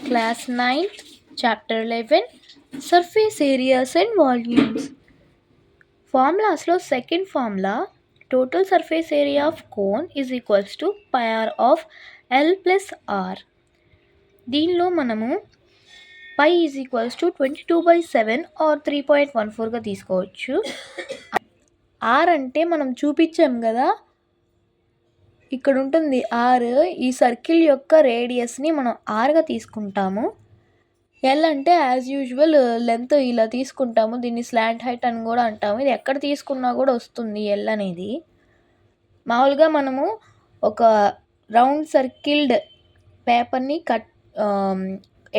Class 9th, Chapter 11, Surface Areas and Volumes. Formulasలో second formula total surface area of cone is equals to pi r of L plus R. దీనిలో మనము pi is equals to 22/7 or 3.14గా తీసుకోవచ్చు. R అంటే మనం చూపించాం కదా, ఇక్కడ ఉంటుంది R. ఈ సర్కిల్ యొక్క రేడియస్ని మనం Rగా తీసుకుంటాము. ఎల్ అంటే యాజ్ యూజువల్ లెంత్ ఇలా తీసుకుంటాము. దీన్ని స్లాంట్ హైట్ అని కూడా అంటాము. ఇది ఎక్కడ తీసుకున్నా కూడా వస్తుంది ఎల్ అనేది. మామూలుగా మనము ఒక రౌండ్ సర్కిల్డ్ పేపర్ని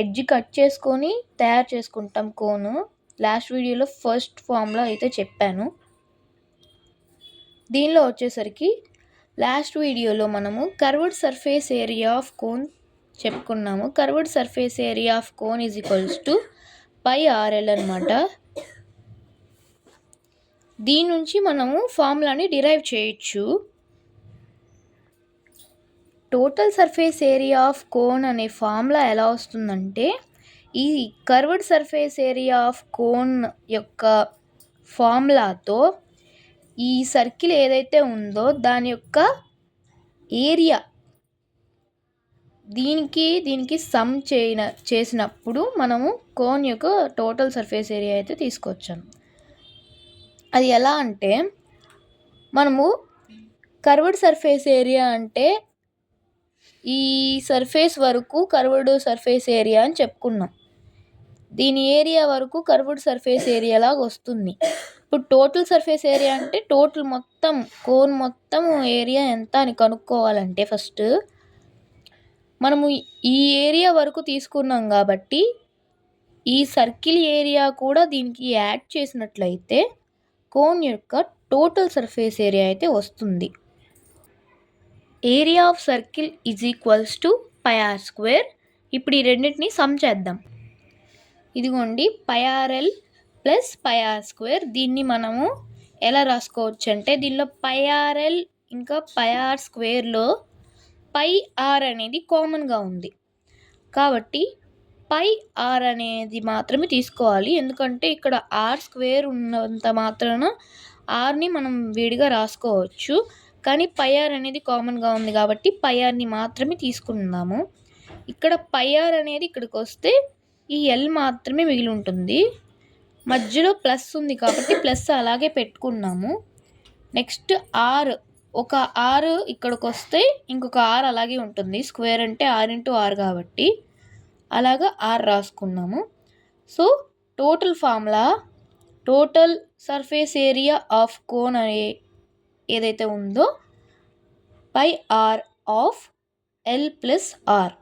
ఎడ్జ్ కట్ చేసుకొని తయారు చేసుకుంటాం కోను. లాస్ట్ వీడియోలో ఫస్ట్ ఫామ్లో అయితే చెప్పాను. దీనిలో వచ్చేసరికి లాస్ట్ వీడియోలో మనము curved surface area of cone చెప్పుకున్నాము. Curved surface area of cone is equals to pi RL అనమాట. దీని నుంచి మనము ఫార్ములాని డిరైవ్ చేయొచ్చు. Total surface area of cone అనే ఫార్ములా ఎలా వస్తుందంటే, ఈ curved surface area of cone యొక్క ఫార్ములాతో ఈ సర్కిల్ ఏదైతే ఉందో దాని యొక్క ఏరియా దీనికి సమ్ చేసినప్పుడు మనము కోన్ యొక్క టోటల్ సర్ఫేస్ ఏరియా అయితే తీసుకొచ్చాము. అది ఎలా అంటే, మనము కర్వ్డ్ సర్ఫేస్ ఏరియా అంటే ఈ సర్ఫేస్ వరకు కర్వ్డ్ సర్ఫేస్ ఏరియా అని చెప్పుకున్నాం. దీని ఏరియా వరకు కర్వ్డ్ సర్ఫేస్ ఏరియా లాగా వస్తుంది. ఇప్పుడు టోటల్ సర్ఫేస్ ఏరియా అంటే టోటల్ మొత్తం కోన్ మొత్తం ఏరియా ఎంత అని కనుక్కోవాలంటే ఫస్ట్ మనము ఈ ఏరియా వరకు తీసుకున్నాం కాబట్టి ఈ సర్కిల్ ఏరియా కూడా దీనికి యాడ్ చేసినట్లయితే కోన్ యొక్క టోటల్ సర్ఫేస్ ఏరియా అయితే వస్తుంది. Area of circle is equals to pi R square. ఇప్పుడు ఈ రెండింటిని సమ్ చేద్దాం. ఇదిగోండి pi RL plus pi R square. దీన్ని మనము ఎలా రాసుకోవచ్చు అంటే, దీనిలో పై ఆర్ఎల్ ఇంకా పై ఆర్ స్క్వేర్లో పై ఆర్ అనేది కామన్గా ఉంది కాబట్టి పై ఆర్ అనేది మాత్రమే తీసుకోవాలి. ఎందుకంటే ఇక్కడ ఆర్ స్క్వేర్ ఉన్నంత మాత్రాన ఆర్ని మనం విడిగా రాసుకోవచ్చు, కానీ పై ఆర్ అనేది కామన్గా ఉంది కాబట్టి పై ఆర్ని మాత్రమే తీసుకున్నాము. ఇక్కడ పై ఆర్ అనేది ఇక్కడికి వస్తే ఈ ఎల్ మాత్రమే మిగిలి ఉంటుంది. మధ్యలో ప్లస్ ఉంది కాబట్టి ప్లస్ అలాగే పెట్టుకున్నాము. నెక్స్ట్ ఆర్, ఒక ఆర్ ఇక్కడికి వస్తే ఇంకొక ఆర్ అలాగే ఉంటుంది. స్క్వేర్ అంటే ఆర్ ఇంటూ ఆర్ కాబట్టి అలాగా ఆర్ రాసుకున్నాము. So total formula total surface area of cone అనే ఏదైతే ఉందో pi R of L plus are.